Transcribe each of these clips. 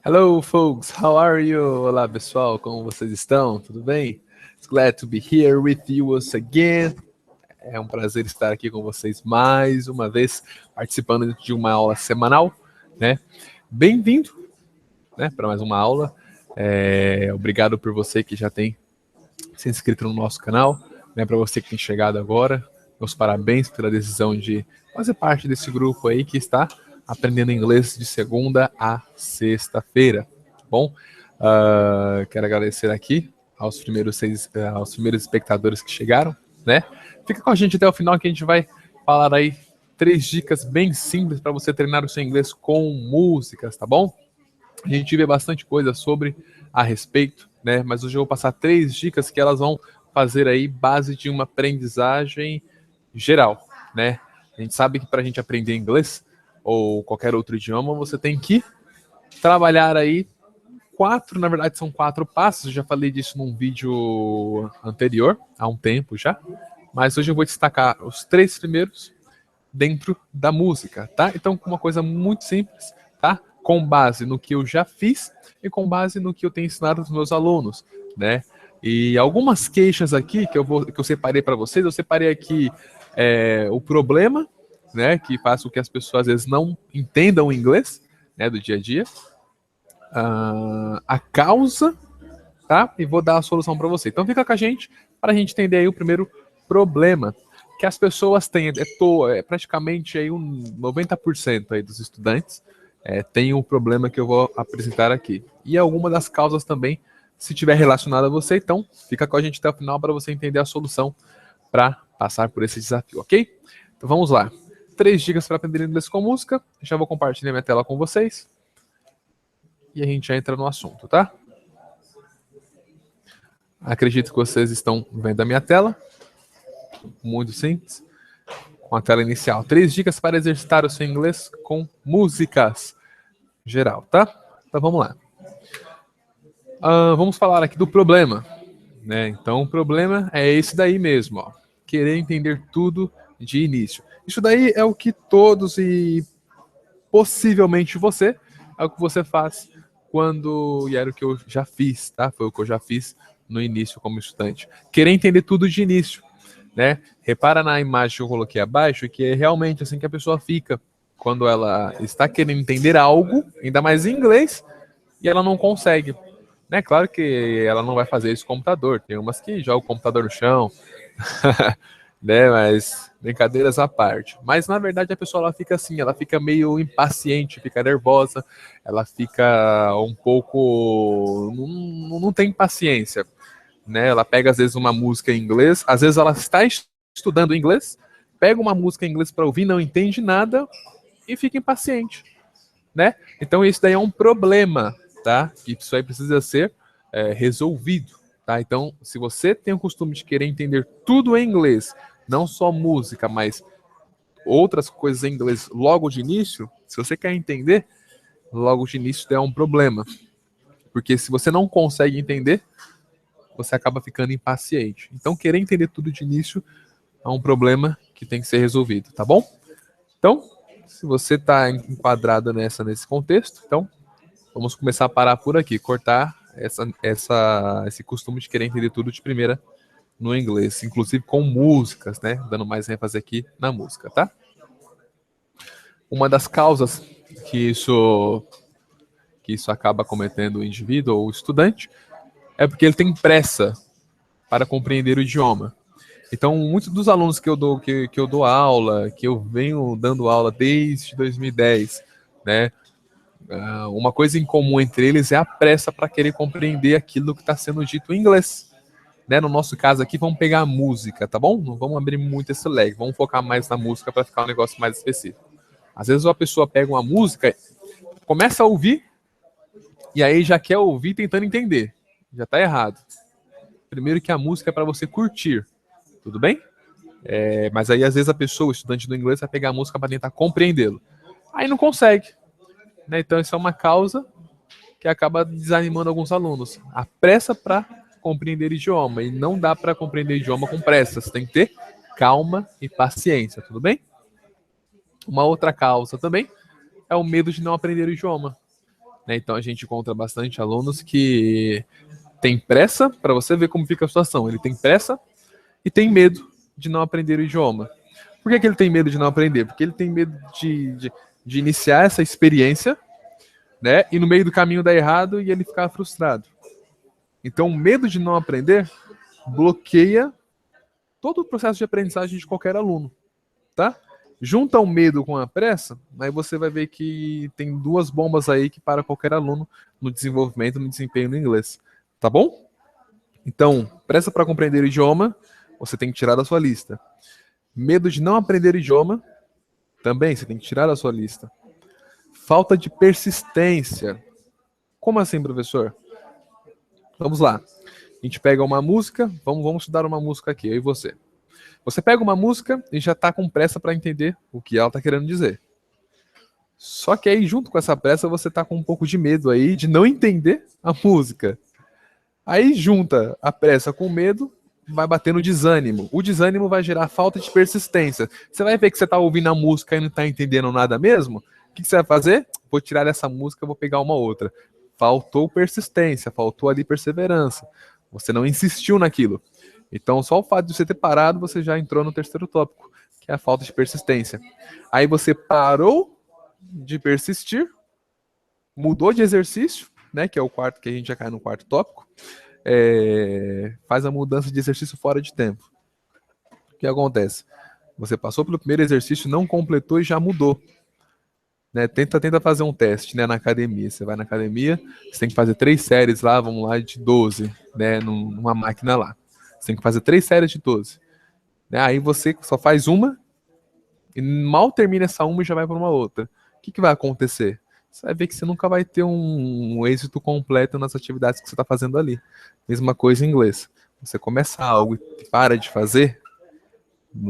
Hello, folks. How are you? Olá, pessoal. Como vocês estão? Tudo bem? It's glad to be here with you once again. É um prazer estar aqui com vocês mais uma vez, participando de uma aula semanal, né? Bem-vindo, né, para mais uma aula. Obrigado por você que já tem se inscrito no nosso canal, né? Para você que tem chegado agora, meus parabéns pela decisão de fazer parte desse grupo aí que está aprendendo inglês de segunda a sexta-feira, tá bom? Quero agradecer aqui aos primeiros espectadores que chegaram, né? Fica com a gente até o final que a gente vai falar aí 3 dicas bem simples para você treinar o seu inglês com músicas, tá bom? A gente vê bastante coisa a respeito, né? Mas hoje eu vou passar 3 dicas que elas vão fazer aí base de uma aprendizagem geral, né? A gente sabe que para a gente aprender inglês ou qualquer outro idioma, você tem que trabalhar aí na verdade são 4 passos. Eu já falei disso num vídeo anterior, há um tempo já, mas hoje eu vou destacar os 3 primeiros dentro da música, tá? Então, uma coisa muito simples, tá? Com base no que eu já fiz e com base no que eu tenho ensinado aos meus alunos, né? E algumas queixas aqui que eu separei para vocês, eu separei aqui o problema, né? Que faz com que as pessoas às vezes não entendam o inglês, né? Do dia a dia. A causa, tá? E vou dar a solução para você. Então fica com a gente para a gente entender aí o primeiro problema que as pessoas têm. Praticamente aí 90% aí dos estudantes tem um problema que eu vou apresentar aqui. E alguma das causas também, se tiver relacionado a você, então fica com a gente até o final para você entender a solução para passar por esse desafio, ok? Então vamos lá. 3 dicas para aprender inglês com música. Já vou compartilhar minha tela com vocês. E a gente já entra no assunto, tá? Acredito que vocês estão vendo a minha tela. Muito simples. Com a tela inicial. 3 dicas para exercitar o seu inglês com músicas. Geral, tá? Então vamos lá. Vamos falar aqui do problema, né? Então o problema é esse daí mesmo, ó. Querer entender tudo de início. Isso daí é o que todos e possivelmente você, é o que você faz e era o que eu já fiz, tá? Foi o que eu já fiz no início como estudante. Querer entender tudo de início, né? Repara na imagem que eu coloquei abaixo, que é realmente assim que a pessoa fica quando ela está querendo entender algo, ainda mais em inglês, e ela não consegue. Né? Claro que ela não vai fazer isso com o computador. Tem umas que jogam o computador no chão, né? Mas brincadeiras à parte. Mas na verdade a pessoa ela fica assim, ela fica meio impaciente, fica nervosa, ela fica um pouco, não tem paciência, né? Ela pega às vezes uma música em inglês, às vezes ela está estudando inglês, pega uma música em inglês para ouvir, não entende nada e fica impaciente, né? Então isso daí é um problema, tá? Isso aí precisa ser resolvido, tá? Então, se você tem o costume de querer entender tudo em inglês, não só música, mas outras coisas em inglês logo de início, se você quer entender, logo de início é um problema. Porque se você não consegue entender, você acaba ficando impaciente. Então, querer entender tudo de início é um problema que tem que ser resolvido, tá bom? Então, se você está enquadrado nesse contexto, então vamos começar a parar por aqui, cortar esse costume de querer entender tudo de primeira no inglês, inclusive com músicas, né? Dando mais ênfase aqui na música, tá? Uma das causas que isso acaba cometendo o indivíduo ou o estudante é porque ele tem pressa para compreender o idioma. Então, muitos dos alunos que eu dou aula, que eu venho dando aula desde 2010, né? Uma coisa em comum entre eles é a pressa para querer compreender aquilo que está sendo dito em inglês. Né? No nosso caso aqui, vamos pegar a música, tá bom? Não vamos abrir muito esse leque, vamos focar mais na música para ficar um negócio mais específico. Às vezes uma pessoa pega uma música, começa a ouvir, e aí já quer ouvir tentando entender. Já está errado. Primeiro que a música é para você curtir, tudo bem? Mas aí às vezes a pessoa, o estudante do inglês, vai pegar a música para tentar compreendê-lo. Aí não consegue. Né? Então isso é uma causa que acaba desanimando alguns alunos. A pressa para compreender idioma, e não dá para compreender idioma com pressa, você tem que ter calma e paciência, tudo bem? Uma outra causa também é o medo de não aprender o idioma. né? Então a gente encontra bastante alunos que tem pressa, para você ver como fica a situação. Ele tem pressa e tem medo de não aprender o idioma. Por que ele tem medo de não aprender? Porque ele tem medo de iniciar essa experiência, né? E no meio do caminho dar errado e ele ficar frustrado. Então, o medo de não aprender bloqueia todo o processo de aprendizagem de qualquer aluno, tá? Junta o medo com a pressa, aí você vai ver que tem duas bombas aí que para qualquer aluno no desenvolvimento, no desempenho no inglês, tá bom? Então, pressa para compreender o idioma, você tem que tirar da sua lista. Medo de não aprender o idioma, também você tem que tirar da sua lista. Falta de persistência. Como assim, professor? Vamos lá. A gente pega uma música, vamos estudar uma música aqui, eu e você. Você pega uma música e já está com pressa para entender o que ela está querendo dizer. Só que aí, junto com essa pressa, você está com um pouco de medo aí de não entender a música. Aí junta a pressa com o medo, vai bater no desânimo. O desânimo vai gerar falta de persistência. Você vai ver que você está ouvindo a música e não está entendendo nada mesmo. O que você vai fazer? Vou tirar essa música, vou pegar uma outra. Faltou persistência, faltou ali perseverança. Você não insistiu naquilo. Então, só o fato de você ter parado, você já entrou no terceiro tópico, que é a falta de persistência. Aí você parou de persistir, mudou de exercício, né, que é o quarto, que a gente já cai no quarto tópico, faz a mudança de exercício fora de tempo. O que acontece? Você passou pelo primeiro exercício, não completou e já mudou. Né? Tenta fazer um teste, né, na academia. Você vai na academia, você tem que fazer 3 séries lá, vamos lá, de 12, né, numa máquina lá. Você tem que fazer 3 séries de 12. Né? Aí você só faz uma e mal termina essa uma e já vai para uma outra. O que vai acontecer? Você vai ver que você nunca vai ter um êxito completo nas atividades que você está fazendo ali. Mesma coisa em inglês. Você começa algo e para de fazer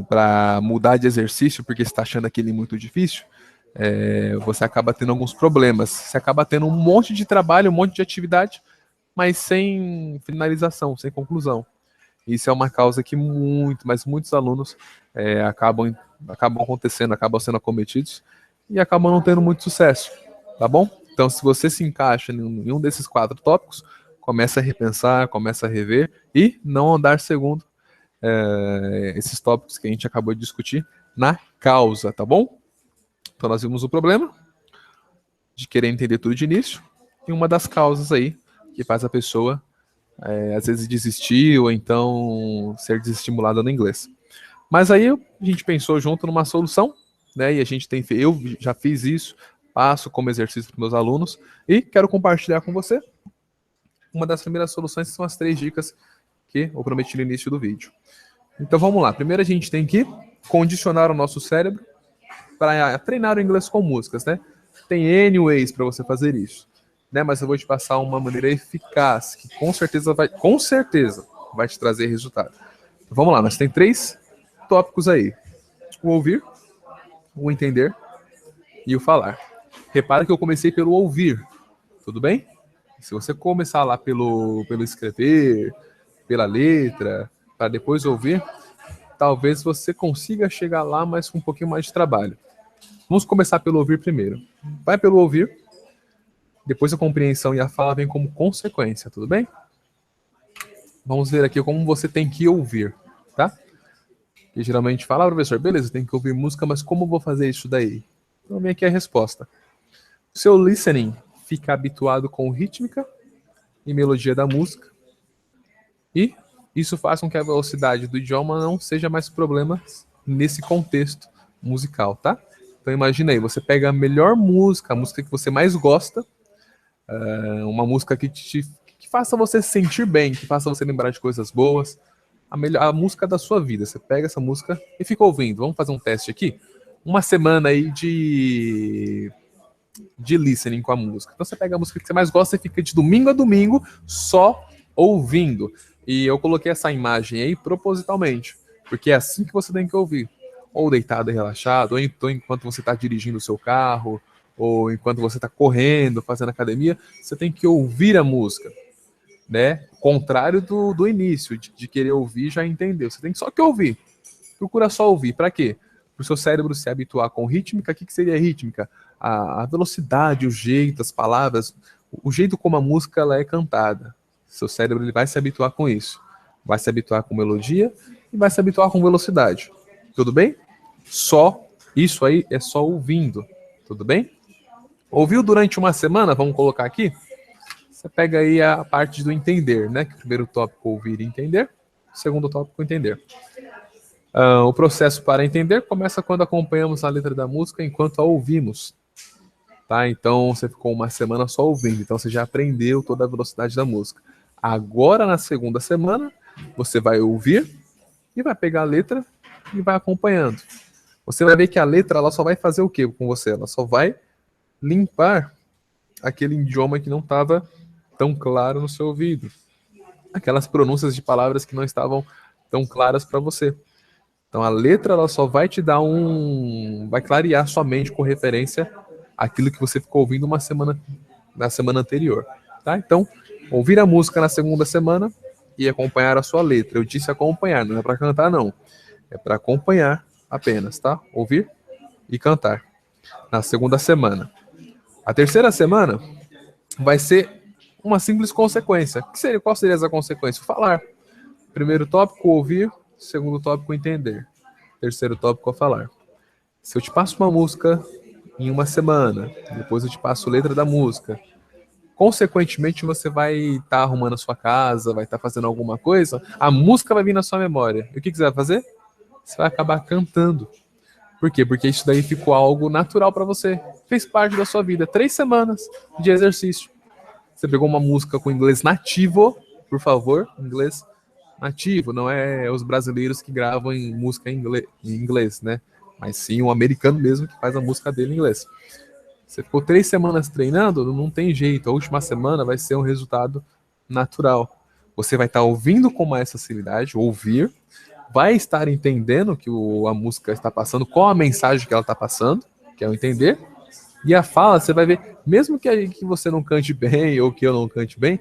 para mudar de exercício porque você está achando aquele muito difícil, você acaba tendo alguns problemas. Você acaba tendo um monte de trabalho, um monte de atividade, mas sem finalização, sem conclusão. Isso é uma causa que muitos alunos acabam acontecendo, acabam sendo acometidos e acabam não tendo muito sucesso, tá bom? Então, se você se encaixa em um desses 4 tópicos, começa a repensar, começa a rever e não andar segundo esses tópicos que a gente acabou de discutir na causa, tá bom? Então, nós vimos o problema de querer entender tudo de início e uma das causas aí que faz a pessoa às vezes desistir ou então ser desestimulada no inglês. Mas aí a gente pensou junto numa solução, né? E a gente eu já fiz isso, passo como exercício para meus alunos e quero compartilhar com você. Uma das primeiras soluções são as 3 dicas que eu prometi no início do vídeo. Então vamos lá. Primeiro a gente tem que condicionar o nosso cérebro para treinar o inglês com músicas, né? Tem N ways para você fazer isso. Né, mas eu vou te passar uma maneira eficaz que com certeza vai te trazer resultado. Vamos lá, nós tem 3 tópicos aí: o ouvir, o entender e o falar. Repara que eu comecei pelo ouvir, tudo bem? Se você começar lá pelo escrever, pela letra, para depois ouvir, talvez você consiga chegar lá, mas com um pouquinho mais de trabalho. Vamos começar pelo ouvir primeiro. Vai pelo ouvir. Depois a compreensão e a fala vem como consequência, tudo bem? Vamos ver aqui como você tem que ouvir, tá? Que geralmente fala, professor, beleza, tem que ouvir música, mas como eu vou fazer isso daí? Então vem aqui a resposta. O seu listening fica habituado com rítmica e melodia da música e isso faz com que a velocidade do idioma não seja mais problema nesse contexto musical, tá? Então imagina aí, você pega a melhor música, a música que você mais gosta, uma música que faça você se sentir bem, que faça você lembrar de coisas boas, a música da sua vida. Você pega essa música e fica ouvindo. Vamos fazer um teste aqui? Uma semana aí de listening com a música. Então você pega a música que você mais gosta e fica de domingo a domingo só ouvindo. E eu coloquei essa imagem aí propositalmente, porque é assim que você tem que ouvir. Ou deitado e relaxado, ou então enquanto você está dirigindo o seu carro, ou enquanto você está correndo, fazendo academia, você tem que ouvir a música, né? Contrário do início, de querer ouvir já entendeu. Você tem só que ouvir. Procura só ouvir. Para quê? Para o seu cérebro se habituar com rítmica. O que seria rítmica? a velocidade, o jeito, as palavras, o jeito como a música ela é cantada. Seu cérebro ele vai se habituar com isso. Vai se habituar com melodia e vai se habituar com velocidade. Tudo bem? Só isso aí é só ouvindo. Tudo bem? Ouviu durante uma semana? Vamos colocar aqui. Você pega aí a parte do entender, né? Que o primeiro tópico ouvir e entender. O segundo tópico entender. O processo para entender começa quando acompanhamos a letra da música enquanto a ouvimos. Tá? Então você ficou uma semana só ouvindo. Então você já aprendeu toda a velocidade da música. Agora na segunda semana você vai ouvir e vai pegar a letra e vai acompanhando. Você vai ver que a letra ela só vai fazer o que com você? Ela só vai limpar aquele idioma que não estava tão claro no seu ouvido. Aquelas pronúncias de palavras que não estavam tão claras para você. Então a letra ela só vai te dar vai clarear sua mente com referência àquilo que você ficou ouvindo na semana anterior. Tá? Então, ouvir a música na segunda semana e acompanhar a sua letra. Eu disse acompanhar, não é para cantar não. É para acompanhar apenas, tá? Ouvir e cantar. Na segunda semana. A terceira semana vai ser uma simples consequência. Qual seria essa consequência? Falar. Primeiro tópico, ouvir. Segundo tópico, entender. Terceiro tópico, falar. Se eu te passo uma música em uma semana, depois eu te passo a letra da música, consequentemente você vai estar arrumando a sua casa, vai estar fazendo alguma coisa, a música vai vir na sua memória. E o que você vai fazer? Você vai acabar cantando. Por quê? Porque isso daí ficou algo natural para você. Fez parte da sua vida. 3 semanas de exercício. Você pegou uma música com inglês nativo, por favor, inglês nativo, não é os brasileiros que gravam em música em inglês, né? Mas sim um americano mesmo que faz a música dele em inglês. Você ficou 3 semanas treinando, não tem jeito. A última semana vai ser um resultado natural. Você vai estar ouvindo com mais facilidade, ouvir, vai estar entendendo que a música está passando, qual a mensagem que ela está passando, que é o entender. E a fala, você vai ver, mesmo que você não cante bem ou que eu não cante bem,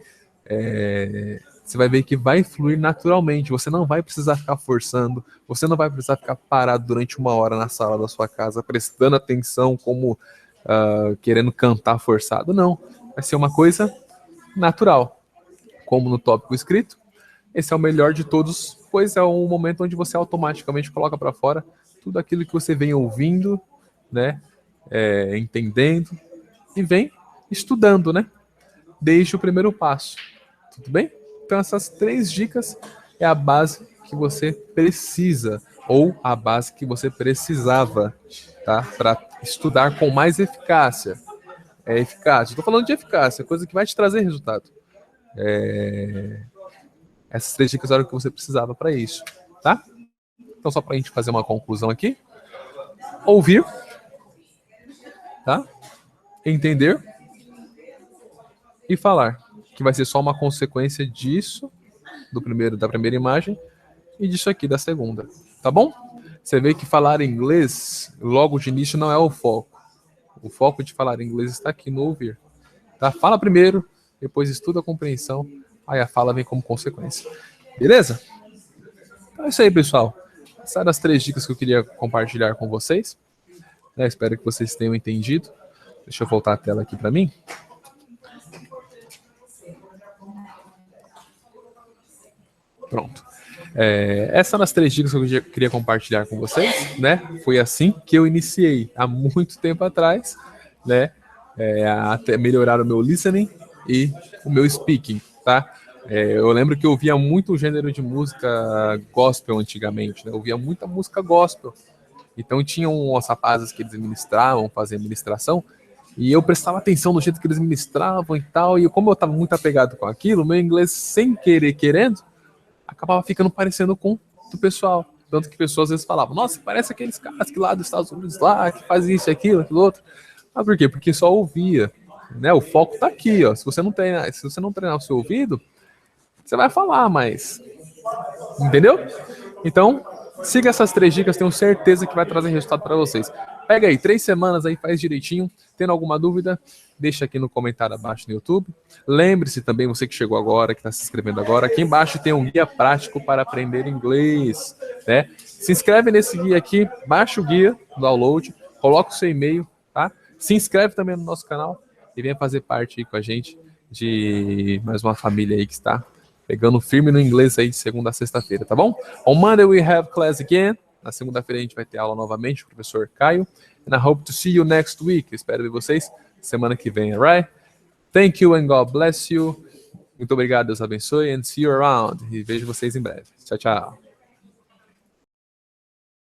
você vai ver que vai fluir naturalmente. Você não vai precisar ficar forçando, você não vai precisar ficar parado durante 1 hora na sala da sua casa, prestando atenção como querendo cantar forçado. Não, vai ser uma coisa natural. Como no tópico escrito, esse é o melhor de todos, pois é um momento onde você automaticamente coloca para fora tudo aquilo que você vem ouvindo, né? Entendendo e vem estudando, né? Desde o primeiro passo. Tudo bem? Então essas 3 dicas é a base que você precisa ou a base que você precisava, tá? Para estudar com mais eficácia. É eficácia. Estou falando de eficácia, coisa que vai te trazer resultado. Essas 3 dicas eram o que você precisava para isso, tá? Então só para a gente fazer uma conclusão aqui. Ouvir, tá? Entender e falar, que vai ser só uma consequência disso, da primeira imagem, e disso aqui da segunda, tá bom? Você vê que falar inglês, logo de início, não é o foco. O foco de falar inglês está aqui no ouvir, tá? Fala primeiro, depois estuda a compreensão, aí a fala vem como consequência. Beleza? Então é isso aí, pessoal. Essas eram as 3 dicas que eu queria compartilhar com vocês. Espero que vocês tenham entendido. Deixa eu voltar a tela aqui para mim. Pronto. Essas são as 3 dicas que eu queria compartilhar com vocês, né? Foi assim que eu iniciei, há muito tempo atrás, né? Até melhorar o meu listening e o meu speaking, tá? Eu lembro que eu ouvia muito o gênero de música gospel antigamente, né? Eu ouvia muita música gospel. Então tinham uns rapazes que eles ministravam, faziam ministração, e eu prestava atenção no jeito que eles ministravam e tal, e como eu estava muito apegado com aquilo, meu inglês, sem querer, querendo, acabava ficando parecendo com o do pessoal. Tanto que pessoas às vezes falavam, nossa, parece aqueles caras que lá dos Estados Unidos lá, que faz isso, aquilo, aquilo outro. Mas por quê? Porque só ouvia, né? O foco tá aqui, ó. Se você não treinar o seu ouvido, você vai falar, mas... Entendeu? Então, siga essas 3 dicas, tenho certeza que vai trazer resultado para vocês. Pega aí 3 semanas aí, faz direitinho. Tendo alguma dúvida, deixa aqui no comentário abaixo no YouTube. Lembre-se também, você que chegou agora, que está se inscrevendo agora, aqui embaixo tem um guia prático para aprender inglês, né? Se inscreve nesse guia aqui, baixa o guia, download, coloca o seu e-mail, tá? Se inscreve também no nosso canal e venha fazer parte aí com a gente de mais uma família aí que está pegando firme no inglês aí de segunda a sexta-feira, tá bom? On Monday we have class again. Na segunda-feira a gente vai ter aula novamente com o professor Caio. And I hope to see you next week. Eu espero ver vocês semana que vem, alright? Thank you and God bless you. Muito obrigado, Deus abençoe. And see you around. E vejo vocês em breve. Tchau, tchau.